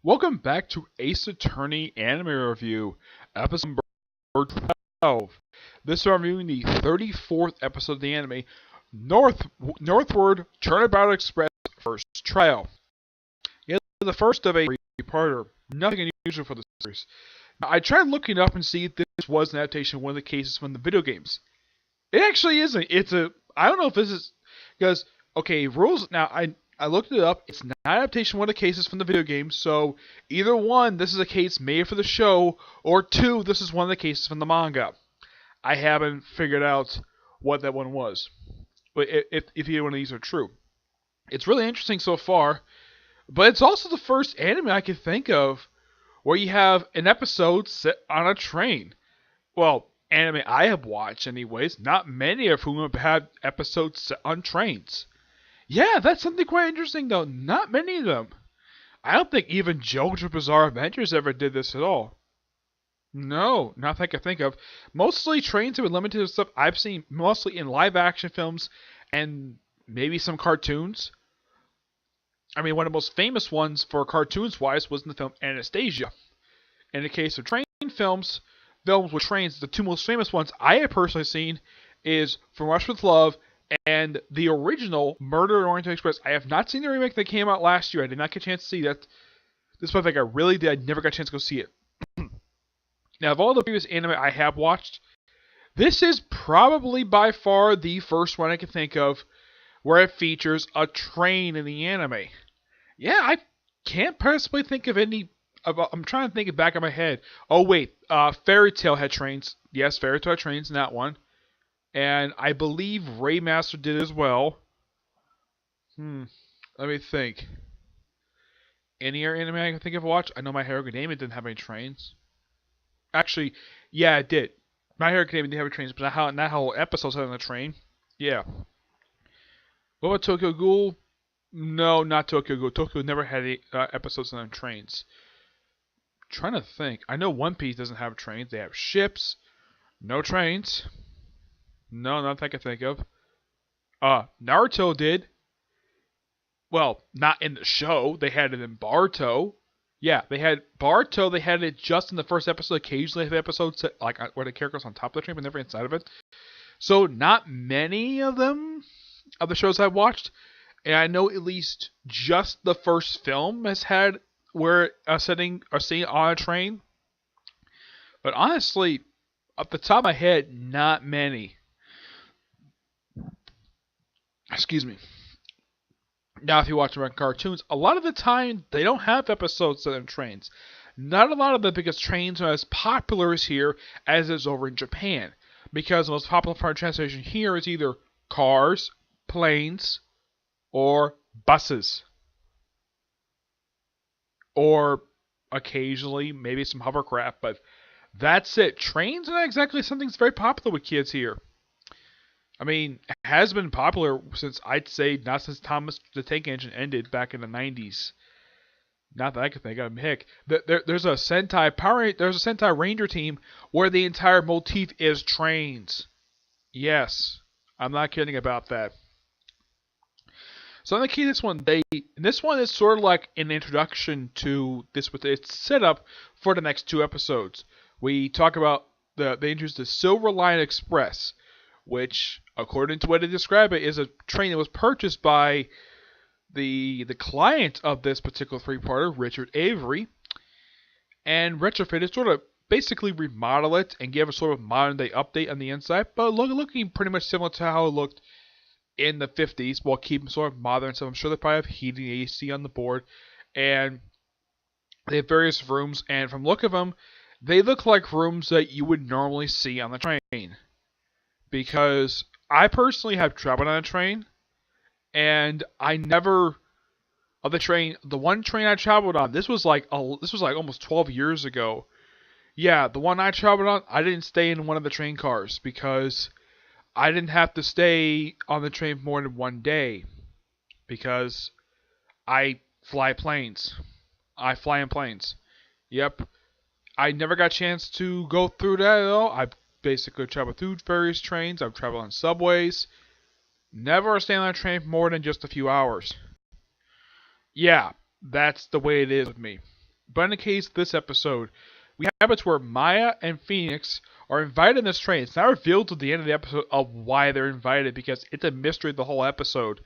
Welcome back to Ace Attorney Anime Review, episode number 12. This is reviewing the 34th episode of the anime, Northward Turnabout Express First Trial. Yeah, the first of a three-parter. Nothing unusual for the series. Now, I tried looking up and see if this was an adaptation of one of the cases from the video games. It actually isn't. I don't know if this is, because, okay, rules, now, I looked it up. It's not an adaptation of one of the cases from the video game, so either one, this is a case made for the show, or two, this is one of the cases from the manga. I haven't figured out what that one was, but if either one of these are true. It's really interesting so far, but it's also the first anime I can think of where you have an episode set on a train. Well, anime I have watched anyways, not many of whom have had episodes set on trains. Yeah, that's something quite interesting, though. Not many of them. I don't think even JoJo's Bizarre Adventures ever did this at all. No, not that I can think of. Mostly trains have been limited to stuff I've seen mostly in live-action films and maybe some cartoons. I mean, one of the most famous ones for cartoons-wise was in the film Anastasia. In the case of films with trains, the two most famous ones I have personally seen is From Russia with Love and the original Murder on Oriental Express. I have not seen the remake that came out last year. I did not get a chance to see that. This one, I think I really did. I never got a chance to go see it. Now, of all the previous anime I have watched, this is probably by far the first one I can think of where it features a train in the anime. Yeah, I can't possibly think of any. I'm trying to think it back in my head. Oh, wait. Fairy Tail had trains. Yes, Fairy Tail had trains in that one. And I believe Raymaster did as well. Let me think. Any other anime I can think of watch? I know My Hero Academia didn't have any trains. Actually, yeah, it did. My Hero Academia didn't have any trains, but not how episodes had on a train. Yeah. What about Tokyo Ghoul? No, not Tokyo Ghoul. Tokyo never had any, episodes on trains. I'm trying to think. I know One Piece doesn't have trains. They have ships. No trains. No, not that I can think of. Naruto did. Well, not in the show. They had it in Boruto. Yeah, they had Boruto. They had it just in the first episode. Occasionally, they have episodes like where the character's on top of the train, but never inside of it. So, not many of them of the shows I've watched, and I know at least just the first film has had where a scene on a train. But honestly, off the top of my head, not many. Excuse me. Now, if you watch American cartoons, a lot of the time they don't have episodes set on trains. Not a lot of them because trains are as popular as here as is over in Japan. Because the most popular part of transportation here is either cars, planes, or buses. Or occasionally maybe some hovercraft, but that's it. Trains are not exactly something that's very popular with kids here. I mean, it has been popular since, I'd say, not since Thomas the Tank Engine ended back in the 90s. Not that I can think of. Heck, there's a Sentai Ranger team where the entire motif is trains. Yes, I'm not kidding about that. So in the key, this one is sort of like an introduction to this, with its setup for the next two episodes. We talk about they introduce the Silver Line Express, which, according to what they describe it, is a train that was purchased by the client of this particular three-parter, Richard Avery, and retrofitted, sort of basically remodel it and give a sort of modern-day update on the inside, but looking pretty much similar to how it looked in the 50s, while keeping sort of modern. So I'm sure they probably have heating, AC on the board, and they have various rooms, and from the look of them, they look like rooms that you would normally see on the train. Because I personally have traveled on a train, and I never the one train I traveled on, this was like almost 12 years ago. Yeah, the one I traveled on, I didn't stay in one of the train cars because I didn't have to stay on the train for more than one day because I fly planes. I fly in planes. Yep. I never got a chance to go through that at all. I basically traveled through various trains. I've traveled on subways. Never stayed on a train for more than just a few hours. Yeah, that's the way it is with me. But in the case of this episode, we have it where Maya and Phoenix are invited in this train. It's not revealed at the end of the episode of why they're invited because it's a mystery the whole episode.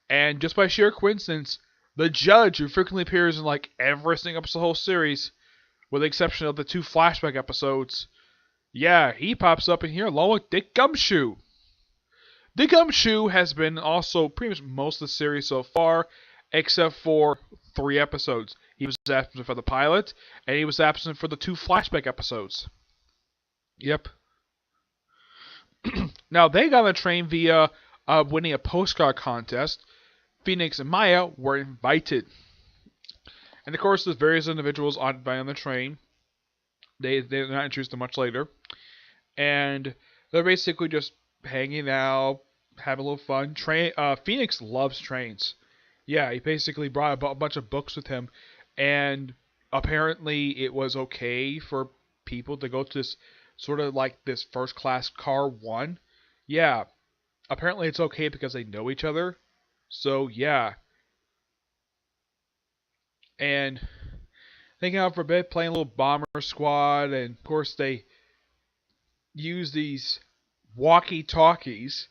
And just by sheer coincidence, the judge, who frequently appears in like every single episode of the whole series, with the exception of the 2 flashback episodes, yeah, he pops up in here along with Dick Gumshoe. Dick Gumshoe has been also pretty much most of the series so far, except for 3 episodes. He was absent for the pilot, and he was absent for the 2 flashback episodes. Yep. Now, they got on the train via winning a postcard contest. Phoenix and Maya were invited. And of course, there's various individuals on the train. They're not introduced until much later. And they're basically just hanging out, having a little fun. Phoenix loves trains. Yeah, he basically brought a bunch of books with him. And apparently it was okay for people to go to this sort of like this first class car one. Yeah, apparently it's okay because they know each other. So yeah. And hanging out for a bit, playing a little bomber squad, and of course they use these walkie-talkies.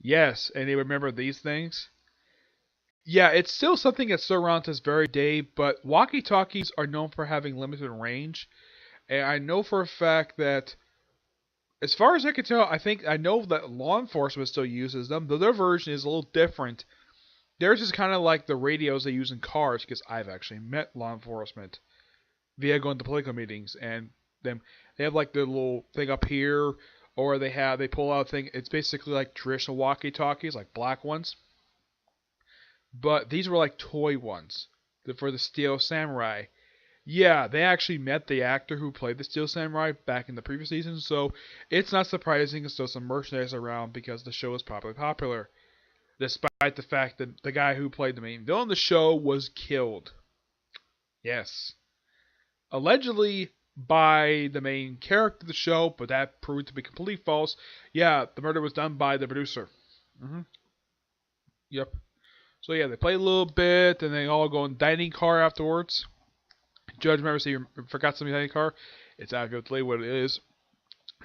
Yes, and they remember these things. Yeah, it's still something that's still around to this very day, but walkie-talkies are known for having limited range. And I know for a fact that, as far as I can tell, I know that law enforcement still uses them, though their version is a little different. Theirs is kind of like the radios they use in cars, because I've actually met law enforcement via going to political meetings, and they have like the little thing up here, or they pull out a thing. It's basically like traditional walkie-talkies, like black ones. But these were like toy ones for the Steel Samurai. Yeah, they actually met the actor who played the Steel Samurai back in the previous season, so it's not surprising there's still some merchandise around because the show is popular. Despite the fact that the guy who played the main villain of the show was killed. Yes. Allegedly by the main character of the show, but that proved to be completely false. Yeah, the murder was done by the producer. Yep. So yeah, they play a little bit, and they all go in dining car afterwards. Judge remembers he forgot something in the dining car. It's not going to tell you what it is.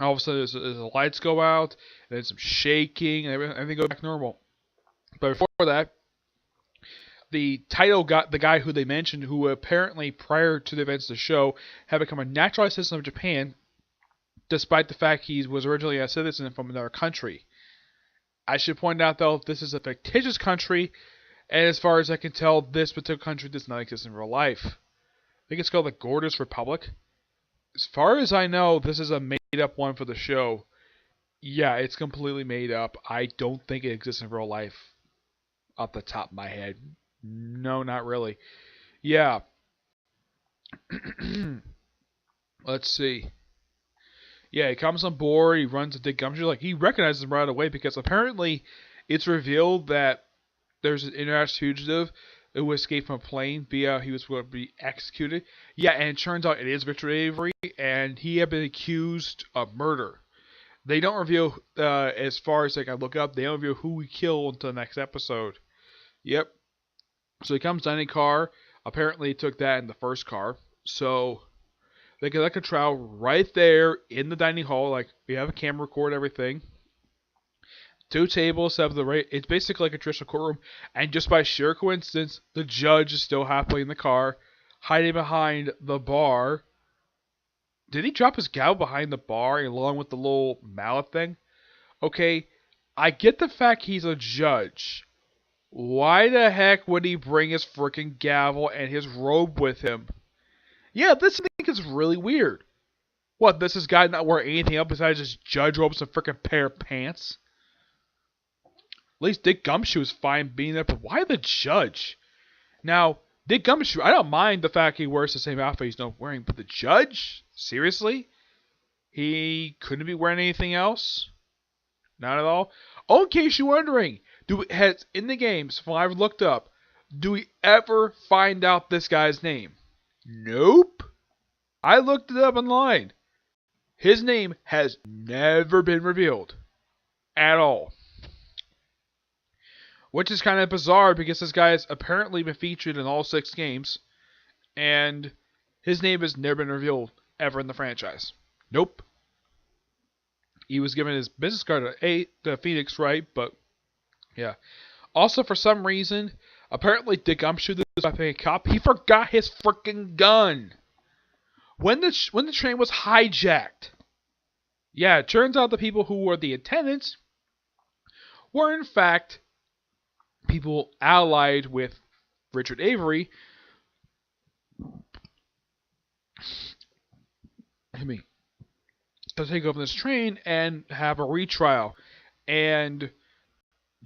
All of a sudden, the lights go out, and then some shaking, and everything goes back normal. But before that, the guy who they mentioned, who apparently prior to the events of the show had become a naturalized citizen of Japan, despite the fact he was originally a citizen from another country. I should point out, though, this is a fictitious country, and as far as I can tell, this particular country does not exist in real life. I think it's called the Gordas Republic. As far as I know, this is a made-up one for the show. Yeah, it's completely made up. I don't think it exists in real life. Off the top of my head. No, not really. Yeah. Let's see. Yeah, he comes on board, he runs a Dick Gumshoe. Like, he recognizes him right away because apparently it's revealed that there's an international fugitive who escaped from a plane via he was going to be executed. Yeah, and it turns out it is Richard Avery, and he had been accused of murder. They don't reveal, as far as I can look up, they don't reveal who he killed until the next episode. Yep. So he comes down in a car. Apparently he took that in the first car. So they conduct a trial right there in the dining hall. Like, we have a camera record everything. 2 tables have it's basically like a traditional courtroom. And just by sheer coincidence, the judge is still happily in the car, hiding behind the bar. Did he drop his gavel behind the bar along with the little mallet thing? Okay, I get the fact he's a judge. Why the heck would he bring his freaking gavel and his robe with him? Yeah, this thing is really weird. What, this guy not wearing anything else besides his judge robes and a freaking pair of pants? At least Dick Gumshoe is fine being there, but why the judge? Now, Dick Gumshoe, I don't mind the fact he wears the same outfit he's not wearing, but the judge? Seriously? He couldn't be wearing anything else? Not at all? Oh, in case you're wondering, in the games, when I've looked up, do we ever find out this guy's name? Nope. I looked it up online. His name has never been revealed. At all. Which is kind of bizarre because this guy has apparently been featured in all 6 games. And His name has never been revealed ever in the franchise. Nope. He was given his business card to Phoenix, right? But yeah. Also, for some reason, apparently Dick Gumshoe, this a cop, he forgot his freaking gun when the train was hijacked. Yeah, it turns out the people who were the attendants were in fact people allied with Richard Avery. To take over this train and have a retrial. And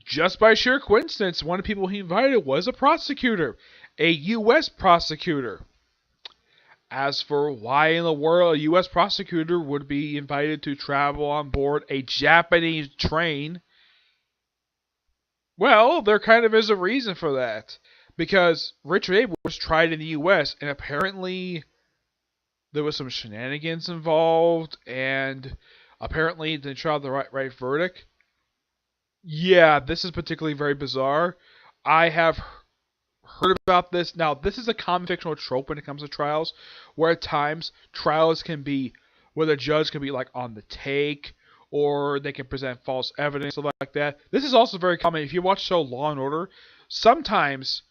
just by sheer coincidence, one of the people he invited was a prosecutor, a U.S. prosecutor. As for why in the world a U.S. prosecutor would be invited to travel on board a Japanese train, well, there kind of is a reason for that. Because Richard Avery was tried in the U.S. and apparently there was some shenanigans involved, and apparently didn't try the right verdict. Yeah, this is particularly very bizarre. I have heard about this. Now, this is a common fictional trope when it comes to trials, where at times trials can be where the judge can be like on the take, or they can present false evidence, stuff like that. This is also very common. If you watch the show Law and Order, sometimes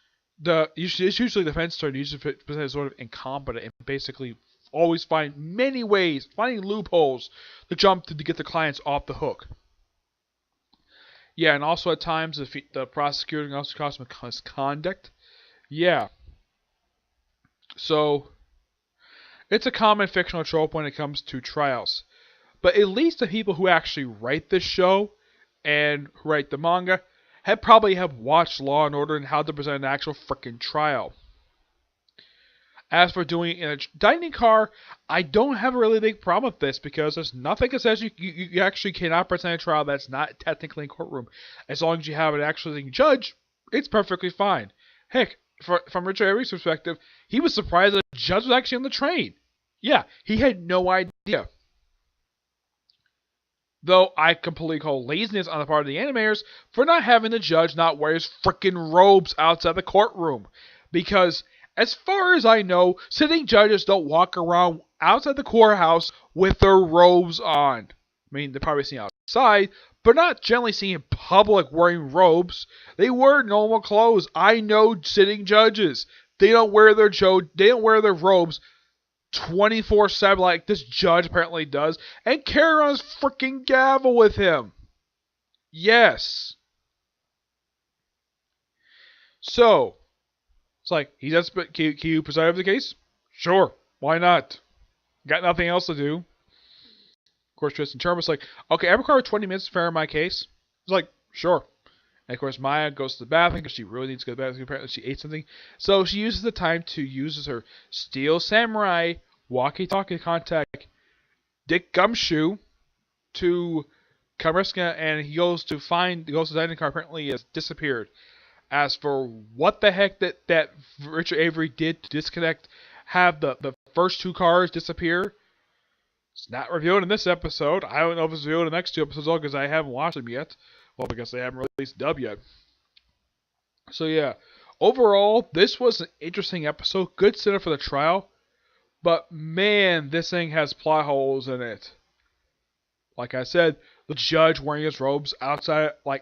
it's usually the defense attorney usually present sort of incompetent and basically always find many ways, finding loopholes to get the clients off the hook. Yeah, and also at times the prosecutor can also cause misconduct. Yeah. So, it's a common fictional trope when it comes to trials. But at least the people who actually write this show and who write the manga probably have watched Law and Order and how to present an actual freaking trial. As for doing it in a dining car, I don't have a really big problem with this because there's nothing that says you actually cannot present a trial that's not technically in courtroom. As long as you have an actual judge, it's perfectly fine. Heck, from Richard Avery's perspective, he was surprised that the judge was actually on the train. Yeah, he had no idea. Though I completely call laziness on the part of the animators for not having the judge not wear his frickin' robes outside the courtroom. Because, as far as I know, sitting judges don't walk around outside the courthouse with their robes on. I mean, they're probably seen outside, but not generally seen in public wearing robes. They wear normal clothes. I know sitting judges. They don't wear their robes 24/7 like this judge apparently does, and carry around his freaking gavel with him. Yes. So, it's like, can you preside over the case? Sure, why not? Got nothing else to do. Of course, Tristan Turbo's like, okay, I require 20 minutes to prepare my case. He's like, sure. And of course, Maya goes to the bathroom because she really needs to go to the bathroom. Apparently, she ate something. So she uses the time to use her Steel Samurai walkie-talkie contact Dick Gumshoe to come rescue, and he goes to the dining car. Apparently, has disappeared. As for what the heck that Richard Avery did to have the first two cars disappear, it's not revealed in this episode. I don't know if it's revealed in the next two episodes because I haven't watched them yet. Well, because they haven't released dub yet. So yeah, overall, this was an interesting episode. Good setup for the trial. But man, this thing has plot holes in it. Like I said, the judge wearing his robes outside, where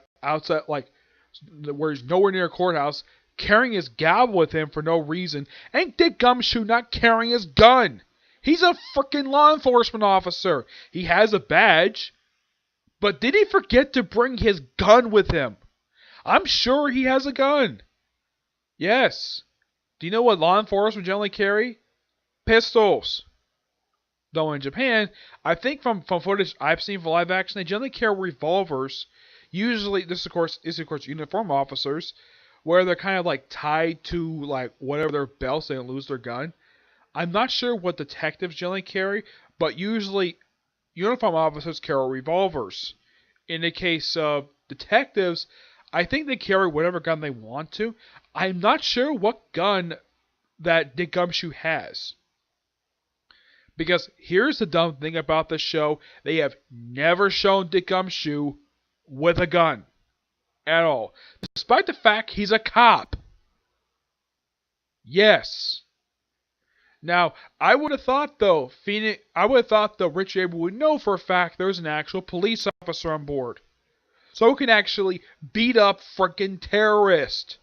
he's nowhere near a courthouse, carrying his gavel with him for no reason, and Dick Gumshoe not carrying his gun. He's a freaking law enforcement officer. He has a badge. But did he forget to bring his gun with him? I'm sure he has a gun. Yes. Do you know what law enforcement generally carry? Pistols. Though in Japan, I think from footage I've seen for live action, they generally carry revolvers. Usually, this of course uniform officers, where they're kind of like tied to like whatever their belt so they don't lose their gun. I'm not sure what detectives generally carry, but usually uniform officers carry revolvers. In the case of detectives, I think they carry whatever gun they want to. I'm not sure what gun that Dick Gumshoe has. Because here's the dumb thing about this show. They have never shown Dick Gumshoe with a gun. At all. Despite the fact he's a cop. Yes. Now, I would have thought though, Rich Avery would know for a fact there's an actual police officer on board, so he can actually beat up freaking terrorists.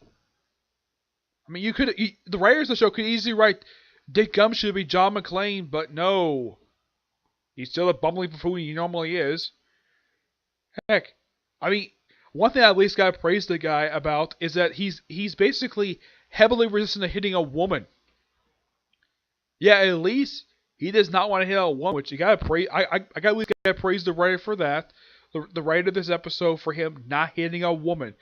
I mean, the writers of the show could easily write Dick Gum should be John McClane, but no, he's still a bumbling buffoon he normally is. Heck, I mean, one thing I at least gotta praise the guy about is that he's basically heavily resistant to hitting a woman. Yeah, at least he does not want to hit a woman, which you gotta praise. I gotta at least gotta praise the writer for that. The writer of this episode for him not hitting a woman.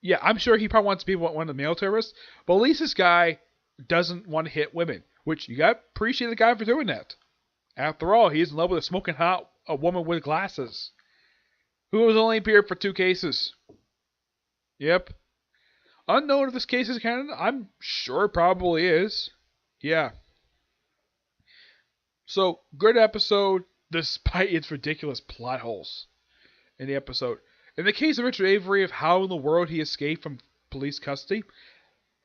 Yeah, I'm sure he probably wants to be one of the male terrorists, but at least this guy doesn't want to hit women, which you gotta appreciate the guy for doing that. After all, he's in love with a smoking hot a woman with glasses, who was only appeared for 2 cases. Yep. Unknown if this case is canon, I'm sure it probably is. Yeah. So, good episode, despite its ridiculous plot holes in the episode. In the case of Richard Avery, of how in the world he escaped from police custody,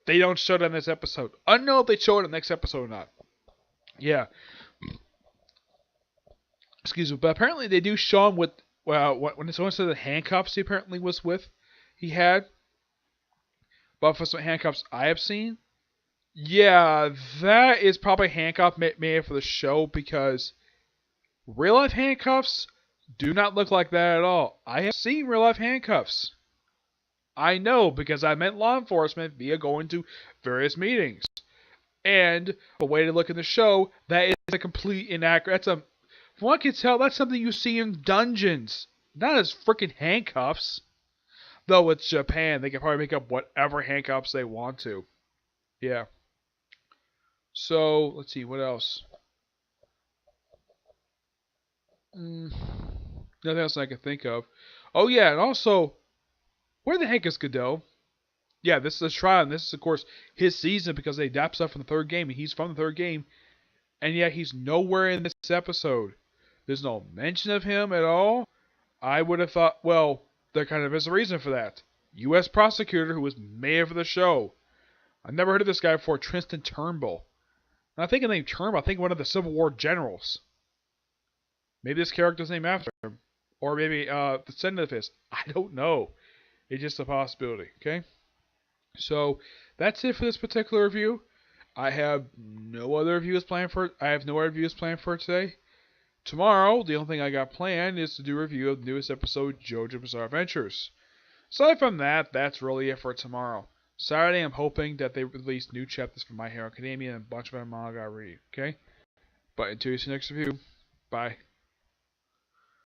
they don't show it in this episode. Unknown if they show it in the next episode or not. Yeah. Excuse me, but apparently they do show him with, well, when someone said the handcuffs he apparently was with, he had. But for some handcuffs I have seen, yeah, that is probably handcuff made for the show, because real life handcuffs do not look like that at all. I have seen real life handcuffs. I know, because I met law enforcement via going to various meetings. And the way to look in the show, that is a complete inaccurate. From what I can tell, that's something you see in dungeons, not as freaking handcuffs. Though it's Japan, they can probably make up whatever handcuffs they want to. Yeah. So, let's see, what else? Nothing else I can think of. Oh yeah, and also, where the heck is Godot? Yeah, this is a trial, and this is, of course, his season, because they adapt stuff from the 3rd game, and he's from the 3rd game, and yet he's nowhere in this episode. There's no mention of him at all. I would have thought, well, there kind of is a reason for that. U.S. prosecutor who was mayor for the show. I've never heard of this guy before, Tristan Turnbull. And I think the name Turnbull, I think one of the Civil War generals. Maybe this character's named after him. Or maybe the descendant of his. I don't know. It's just a possibility, okay? So, that's it for this particular review. I have no other reviews planned for today. Tomorrow, the only thing I got planned is to do a review of the newest episode, JoJo's Bizarre Adventures. Aside from that, that's really it for tomorrow. Saturday, I'm hoping that they release new chapters from My Hero Academia and a bunch of my manga I read, okay? But until you see the next review, bye.